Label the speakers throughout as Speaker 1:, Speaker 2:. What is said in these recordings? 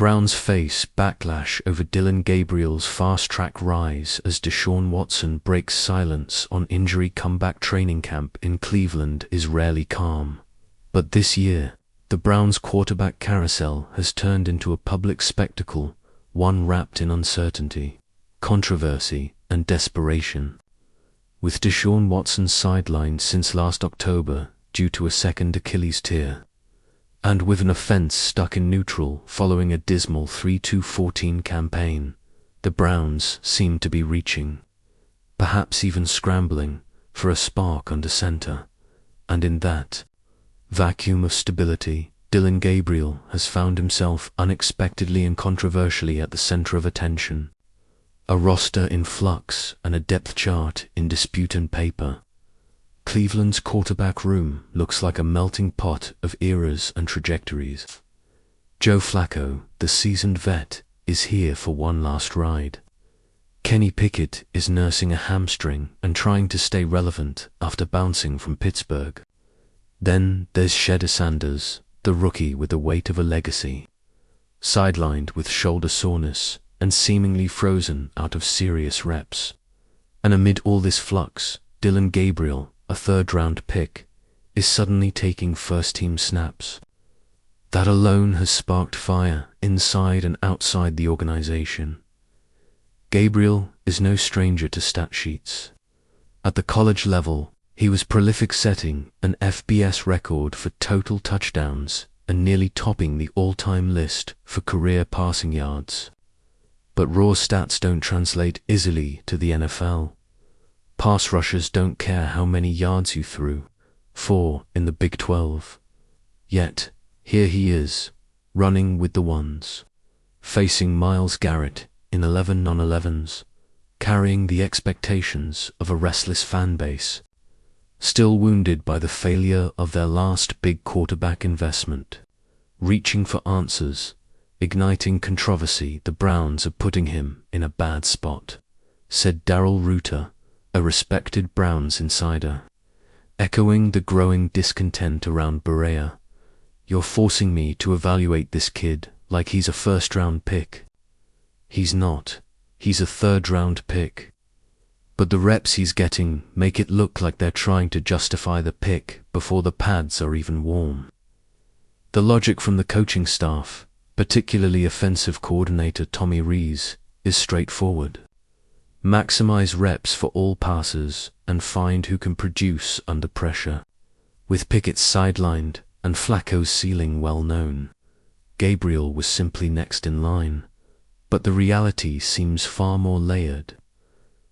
Speaker 1: Browns face backlash over Dylan Gabriel's fast-track rise as Deshaun Watson breaks silence on injury. Comeback training camp in Cleveland is rarely calm. But this year, the Browns' quarterback carousel has turned into a public spectacle, one wrapped in uncertainty, controversy, and desperation. With Deshaun Watson sidelined since last October due to a second Achilles tear, and with an offense stuck in neutral following a dismal 3-2-14 campaign, the Browns seem to be reaching, perhaps even scrambling, for a spark under center. And in that vacuum of stability, Dylan Gabriel has found himself unexpectedly and controversially at the center of attention. A roster in flux and a depth chart in dispute and paper. Cleveland's quarterback room looks like a melting pot of eras and trajectories. Joe Flacco, the seasoned vet, is here for one last ride. Kenny Pickett is nursing a hamstring and trying to stay relevant after bouncing from Pittsburgh. Then there's Shedeur Sanders, the rookie with the weight of a legacy, sidelined with shoulder soreness and seemingly frozen out of serious reps. And amid all this flux, Dylan Gabriel, a third-round pick, is suddenly taking first-team snaps. That alone has sparked fire inside and outside the organization. Gabriel is no stranger to stat sheets. At the college level, he was prolific, setting an FBS record for total touchdowns and nearly topping the all-time list for career passing yards. But raw stats don't translate easily to the NFL. Pass rushers don't care how many yards you threw, 4 in the Big 12. Yet, here he is, running with the ones, facing Myles Garrett in 11 on-11s, carrying the expectations of a restless fan base, still wounded by the failure of their last big quarterback investment, reaching for answers, igniting controversy. The Browns are putting him in a bad spot, said Darrell Reuter, a respected Browns insider, echoing the growing discontent around Berea. You're forcing me to evaluate this kid like he's a first-round pick. He's not. He's a third-round pick. But the reps he's getting make it look like they're trying to justify the pick before the pads are even warm. The logic from the coaching staff, particularly offensive coordinator Tommy Rees, is straightforward. Maximize reps for all passers and find who can produce under pressure. With Pickett sidelined and Flacco's ceiling well known, Gabriel was simply next in line. But the reality seems far more layered.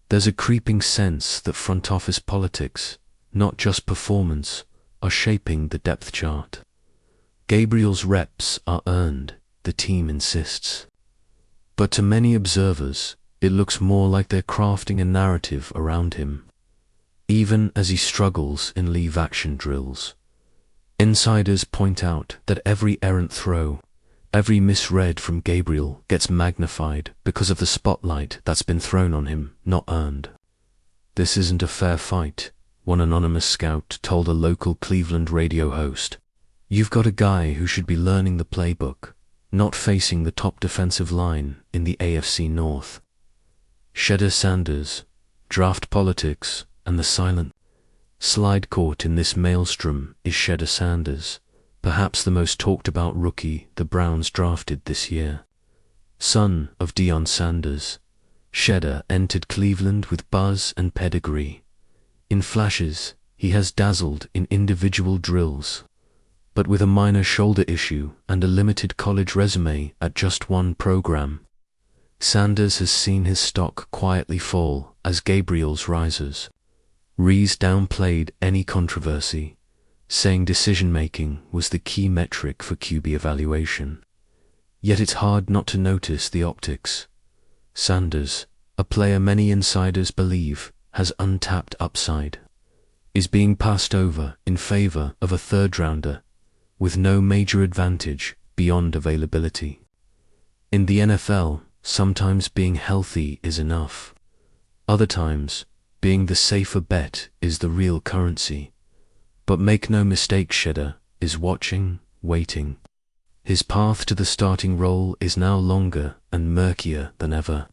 Speaker 1: There's a creeping sense that front office politics, not just performance, are shaping the depth chart. Gabriel's reps are earned, the team insists. But to many observers, it looks more like they're crafting a narrative around him, even as he struggles in leave action drills. Insiders point out that every errant throw, every misread from Gabriel gets magnified because of the spotlight that's been thrown on him, not earned. This isn't a fair fight, one anonymous scout told a local Cleveland radio host. You've got a guy who should be learning the playbook, not facing the top defensive line in the AFC North. Shedeur Sanders, draft politics, and the silent slide caught in this maelstrom is Shedeur Sanders, perhaps the most talked about rookie the Browns drafted this year. Son of Deion Sanders, Shedeur entered Cleveland with buzz and pedigree. In flashes, he has dazzled in individual drills, but with a minor shoulder issue and a limited college resume at just one program, Sanders has seen his stock quietly fall as Gabriel's rises. Rees downplayed any controversy, saying decision-making was the key metric for QB evaluation. Yet it's hard not to notice the optics. Sanders, a player many insiders believe has untapped upside, is being passed over in favor of a third-rounder with no major advantage beyond availability. In the NFL, sometimes being healthy is enough. Other times, being the safer bet is the real currency. But make no mistake, Shedeur is watching, waiting. His path to the starting role is now longer and murkier than ever,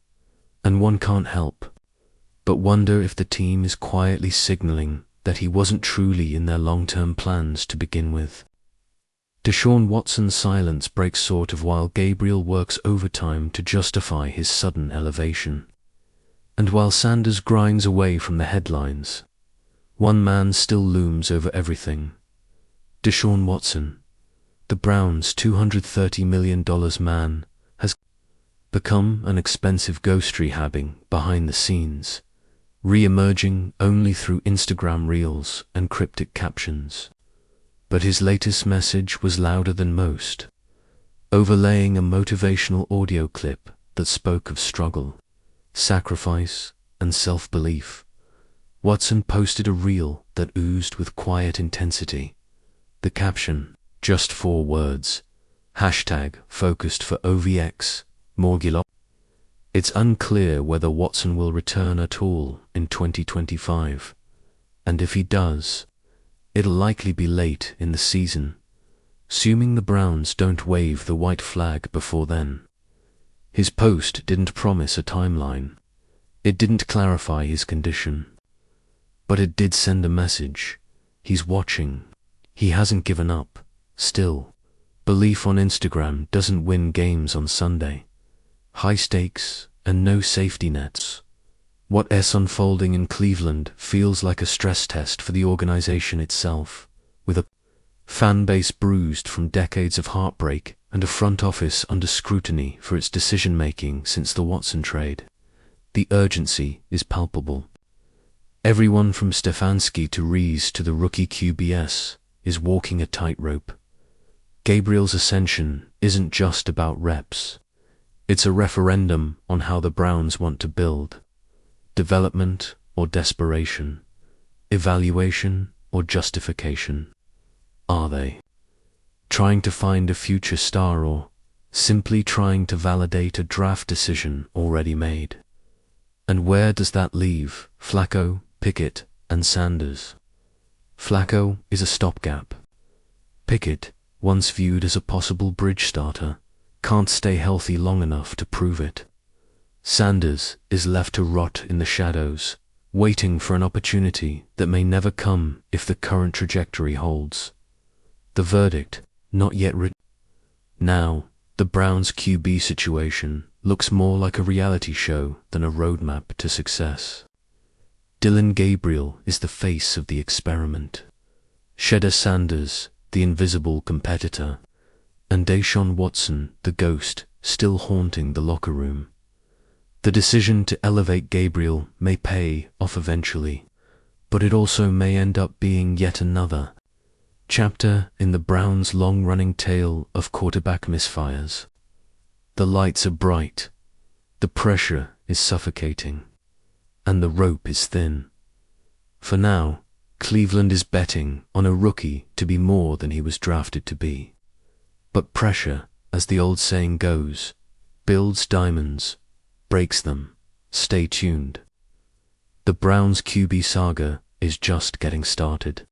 Speaker 1: and one can't help but wonder if the team is quietly signaling that he wasn't truly in their long-term plans to begin with. Deshaun Watson's silence breaks sort of while Gabriel works overtime to justify his sudden elevation. And while Sanders grinds away from the headlines, one man still looms over everything. Deshaun Watson, the Browns' $230 million man, has become an expensive ghost rehabbing behind the scenes, re-emerging only through Instagram reels and cryptic captions. But his latest message was louder than most, overlaying a motivational audio clip that spoke of struggle, sacrifice, and self-belief. Watson posted a reel that oozed with quiet intensity. The caption, just 4 words, #focused for OVX, Morgulop. It's unclear whether Watson will return at all in 2025, and if he does, it'll likely be late in the season, assuming the Browns don't wave the white flag before then. His post didn't promise a timeline. It didn't clarify his condition. But it did send a message. He's watching. He hasn't given up. Still, belief on Instagram doesn't win games on Sunday. High stakes and no safety nets. What's unfolding in Cleveland feels like a stress test for the organization itself, with a fan base bruised from decades of heartbreak and a front office under scrutiny for its decision-making since the Watson trade. The urgency is palpable. Everyone from Stefanski to Rees to the rookie QBS is walking a tightrope. Gabriel's ascension isn't just about reps. It's a referendum on how the Browns want to build. Development or desperation? Evaluation or justification? Are they trying to find a future star or simply trying to validate a draft decision already made? And where does that leave Flacco, Pickett, and Sanders? Flacco is a stopgap. Pickett, once viewed as a possible bridge starter, can't stay healthy long enough to prove it. Sanders is left to rot in the shadows, waiting for an opportunity that may never come if the current trajectory holds. The verdict, not yet written. Now, the Browns' QB situation looks more like a reality show than a roadmap to success. Dillon Gabriel is the face of the experiment. Shedeur Sanders, the invisible competitor, and Deshaun Watson, the ghost, still haunting the locker room. The decision to elevate Gabriel may pay off eventually, but it also may end up being yet another chapter in the Browns' long-running tale of quarterback misfires. The lights are bright, the pressure is suffocating, and the rope is thin. For now, Cleveland is betting on a rookie to be more than he was drafted to be. But pressure, as the old saying goes, builds diamonds, breaks them. Stay tuned. The Browns' QB saga is just getting started.